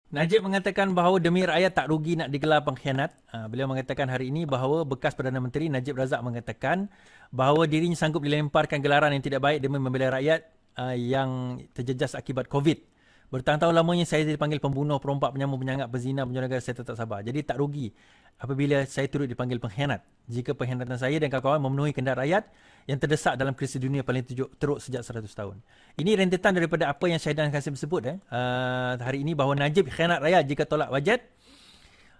Najib mengatakan bahawa demi rakyat tak rugi nak digelar pengkhianat. Beliau mengatakan hari ini bahawa bekas Perdana Menteri Najib Razak mengatakan bahawa dirinya sanggup dilemparkan gelaran yang tidak baik demi membela rakyat yang terjejas akibat COVID. Bertahun-tahun lamanya saya dipanggil pembunuh, perompak, penyambung, penyangap, pezina, penjara negara, saya tetap sabar. Jadi tak rugi apabila saya turut dipanggil pengkhianat. Jika pengkhianatan saya dan kawan-kawan memenuhi kehendak rakyat yang terdesak dalam krisis dunia paling teruk sejak 100 tahun. Ini rentetan daripada apa yang Syahidan Kasim sebut hari ini bahawa Najib khianat rakyat jika tolak bajet.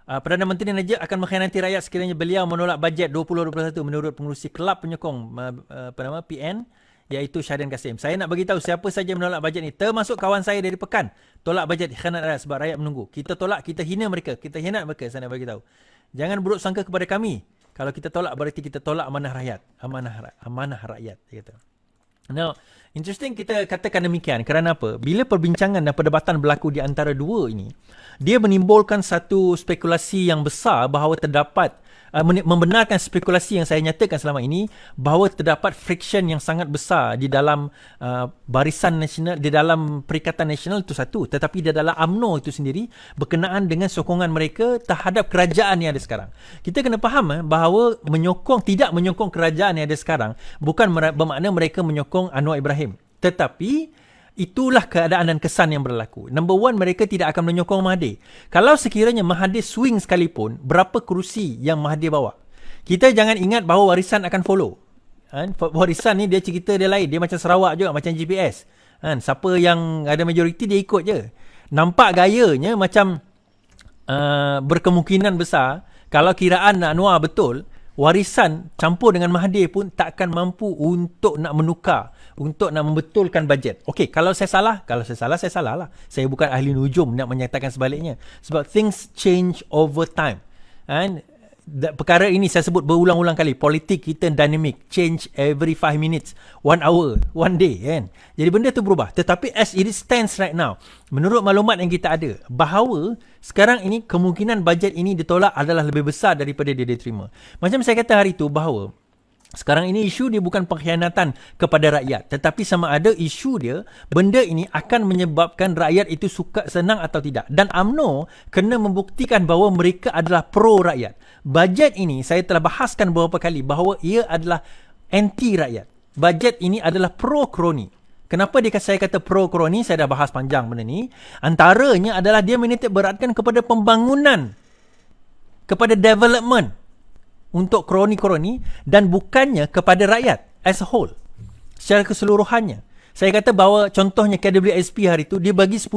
Perdana Menteri Najib akan mengkhianati rakyat sekiranya beliau menolak bajet 2021 menurut pengurusi Kelab Penyokong PN iaitu Syahidan Kasim. Saya nak bagi tahu siapa saja menolak bajet ni, termasuk kawan saya dari Pekan, tolak bajet khianat rakyat sebab rakyat menunggu. Kita tolak, kita hina mereka, kita khianat mereka, saya nak bagi tahu. Jangan buruk sangka kepada kami. Kalau kita tolak berarti kita tolak amanah rakyat. Amanah rakyat, dia kata. Now, interesting kita katakan demikian. Kerana apa? Bila perbincangan dan perdebatan berlaku di antara dua ini, dia menimbulkan satu spekulasi yang besar bahawa terdapat membenarkan spekulasi yang saya nyatakan selama ini bahawa terdapat friction yang sangat besar di dalam barisan nasional, di dalam Perikatan Nasional itu satu, tetapi di dalam UMNO itu sendiri berkenaan dengan sokongan mereka terhadap kerajaan yang ada sekarang. Kita kena faham bahawa tidak menyokong kerajaan yang ada sekarang bukan bermakna mereka menyokong Anwar Ibrahim, tetapi itulah keadaan dan kesan yang berlaku. Number one, mereka tidak akan menyokong Mahathir. Kalau sekiranya Mahathir swing sekalipun, berapa kerusi yang Mahathir bawa? Kita jangan ingat bahawa warisan akan follow. Warisan ni dia cerita dia lain. Dia macam Sarawak juga, macam GPS. Siapa yang ada majoriti dia ikut je. Nampak gayanya macam berkemungkinan besar kalau kiraan Anwar betul, warisan campur dengan Mahathir pun takkan mampu untuk nak menukar, untuk nak membetulkan bajet. Okey, kalau saya salah, saya salah lah. Saya bukan ahli nujum nak menyatakan sebaliknya. Sebab things change over time. And perkara ini saya sebut berulang-ulang kali. Politik kita dynamic. Change every 5 minutes, 1 hour, 1 day. Kan? Jadi benda tu berubah. Tetapi as it stands right now, menurut maklumat yang kita ada, bahawa sekarang ini kemungkinan bajet ini ditolak adalah lebih besar daripada dia diterima. Macam saya kata hari itu bahawa sekarang ini isu dia bukan pengkhianatan kepada rakyat, tetapi sama ada isu dia, benda ini akan menyebabkan rakyat itu suka senang atau tidak. Dan UMNO kena membuktikan bahawa mereka adalah pro rakyat. Bajet ini saya telah bahaskan beberapa kali bahawa ia adalah anti rakyat. Bajet ini adalah pro kroni. Kenapa saya kata pro kroni? Saya dah bahas panjang benda ni. Antaranya adalah dia menitik beratkan kepada pembangunan, kepada development untuk kroni-kroni dan bukannya kepada rakyat as a whole, secara keseluruhannya. Saya kata bahawa contohnya KWSP hari itu dia bagi 10,000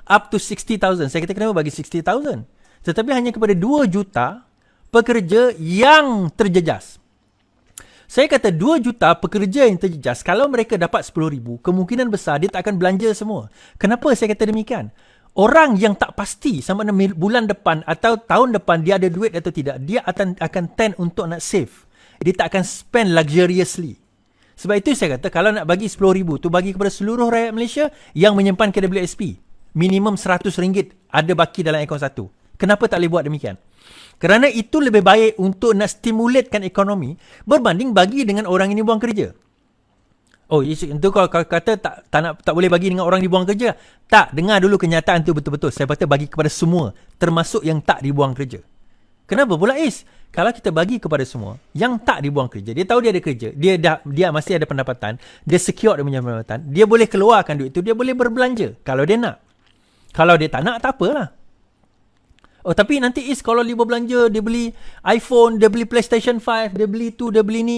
up to 60,000. Saya kata kenapa bagi 60,000? Tetapi hanya kepada 2 juta pekerja yang terjejas. Saya kata 2 juta pekerja yang terjejas, kalau mereka dapat 10,000, kemungkinan besar dia tak akan belanja semua. Kenapa saya kata demikian? Orang yang tak pasti sama ada bulan depan atau tahun depan dia ada duit atau tidak, dia akan tend untuk nak save. Dia tak akan spend luxuriously. Sebab itu saya kata kalau nak bagi 10,000 tu bagi kepada seluruh rakyat Malaysia yang menyimpan KWSP. Minimum RM100 ada baki dalam akaun satu. Kenapa tak boleh buat demikian? Kerana itu lebih baik untuk nak stimulatekan ekonomi berbanding bagi dengan orang ini buang kerja. Oh, itu kalau kata tak boleh bagi dengan orang dibuang kerja. Tak, dengar dulu kenyataan tu betul-betul. Saya kata bagi kepada semua, termasuk yang tak dibuang kerja. Kenapa pula Is? Kalau kita bagi kepada semua yang tak dibuang kerja, dia tahu dia ada kerja, dia masih ada pendapatan, dia secure dia punya pendapatan, dia boleh keluarkan duit tu, dia boleh berbelanja kalau dia nak. Kalau dia tak nak, tak apalah. Oh, tapi nanti Is kalau dia berbelanja, dia beli iPhone, dia beli PlayStation 5, dia beli tu, dia beli ni,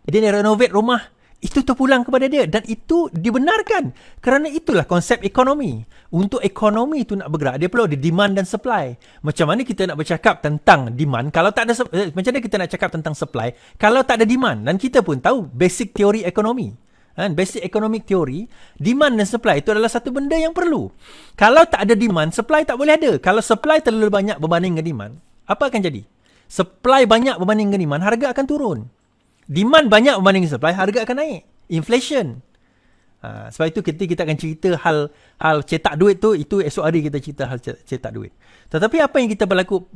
dia renovate rumah, itu terpulang kepada dia dan itu dibenarkan kerana itulah konsep ekonomi. Untuk ekonomi itu nak bergerak, dia perlu ada demand dan supply. Macam mana kita nak bercakap tentang demand kalau tak ada macam mana kita nak cakap tentang supply kalau tak ada demand? Dan kita pun tahu basic teori ekonomi. Basic economic theory, demand dan supply itu adalah satu benda yang perlu. Kalau tak ada demand, supply tak boleh ada. Kalau supply terlalu banyak berbanding dengan demand, apa akan jadi? Supply banyak berbanding dengan demand, harga akan turun. Demand banyak berbanding supply, harga akan naik. Inflation. Sebab itu kita akan cerita hal cetak duit tu, itu esok hari kita cerita hal cetak duit. Tetapi apa yang kita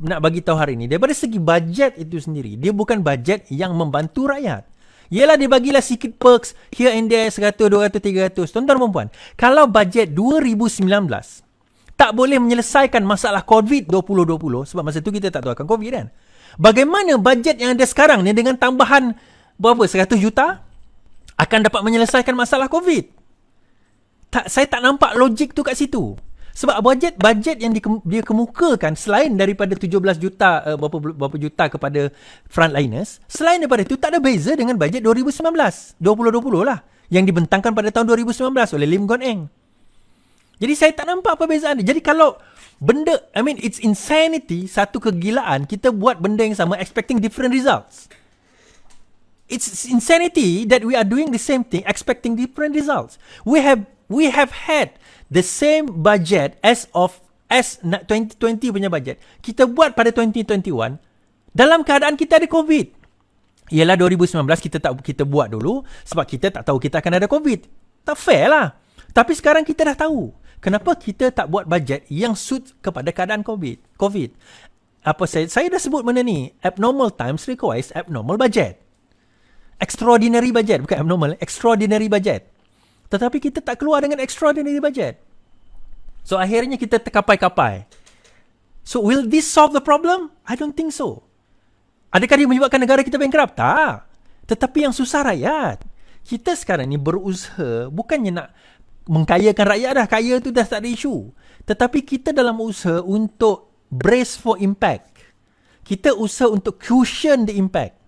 nak bagi tahu hari ini, daripada segi bajet itu sendiri, dia bukan bajet yang membantu rakyat. Yelah dia bagilah sikit perks, here and there, 100, 200, 300. Tuan-tuan dan puan, kalau bajet 2019, tak boleh menyelesaikan masalah COVID 2020 sebab masa tu kita tak tahu akan COVID kan. Bagaimana bajet yang ada sekarang ni dengan tambahan berapa 100 juta akan dapat menyelesaikan masalah COVID? Saya tak nampak logik tu kat situ. Sebab bajet yang dia kemukakan selain daripada 17 juta berapa juta kepada frontliners, selain daripada itu tak ada beza dengan bajet 2019 2020 lah yang dibentangkan pada tahun 2019 oleh Lim Guan Eng. Jadi saya tak nampak apa bezaan dia. Jadi kalau benda, it's insanity, satu kegilaan kita buat benda yang sama expecting different results. It's insanity that we are doing the same thing expecting different results. We have had the same budget as 2020 punya budget. Kita buat pada 2021 dalam keadaan kita ada COVID. Ialah 2019 kita buat dulu sebab kita tak tahu kita akan ada COVID. Tak fair lah. Tapi sekarang kita dah tahu. Kenapa kita tak buat bajet yang suit kepada keadaan COVID? Saya dah sebut benda ni. Abnormal times requires abnormal budget. Extraordinary budget, bukan abnormal, extraordinary budget. Tetapi kita tak keluar dengan extraordinary budget. So akhirnya kita terkapai-kapai. So will this solve the problem? I don't think so. Adakah dia menyebabkan negara kita bankrupt? Tak. Tetapi yang susah rakyat. Kita sekarang ni berusaha bukannya nak mengkayakan rakyat dah. Kaya tu dah tak ada isu. Tetapi kita dalam usaha untuk brace for impact. Kita usaha untuk cushion the impact.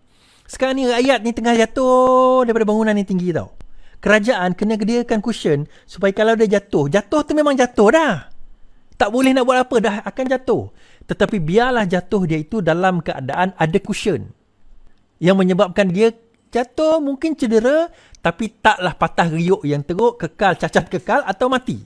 Sekarang ni rakyat ni tengah jatuh daripada bangunan ni tinggi tau. Kerajaan kena sediakan cushion supaya kalau dia jatuh tu memang jatuh dah. Tak boleh nak buat apa, dah akan jatuh. Tetapi biarlah jatuh dia itu dalam keadaan ada cushion. Yang menyebabkan dia jatuh mungkin cedera tapi taklah patah riuk yang teruk, kekal, cacat kekal atau mati.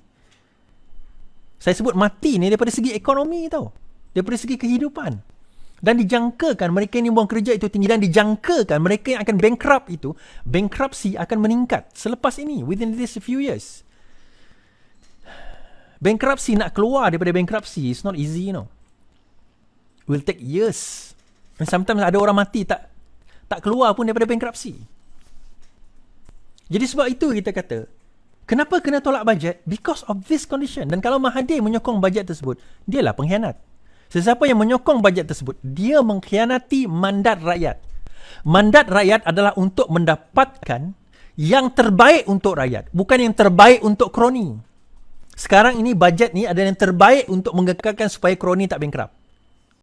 Saya sebut mati ni daripada segi ekonomi tau. Daripada segi kehidupan. Dan dijangkakan mereka yang buang kerja itu tinggi. Dan dijangkakan mereka yang akan bankrupt itu, bankruptcy akan meningkat selepas ini, within this few years. Bankruptcy, nak keluar daripada bankruptcy is not easy, you know. Will take years. And sometimes ada orang mati tak keluar pun daripada bankruptcy. Jadi sebab itu kita kata, kenapa kena tolak bajet? Because of this condition. Dan kalau Mahathir menyokong bajet tersebut, dialah pengkhianat. Sesiapa yang menyokong bajet tersebut, dia mengkhianati mandat rakyat. Mandat rakyat adalah untuk mendapatkan yang terbaik untuk rakyat, bukan yang terbaik untuk kroni. Sekarang ini bajet ni adalah yang terbaik untuk mengekalkan supaya kroni tak bankrupt.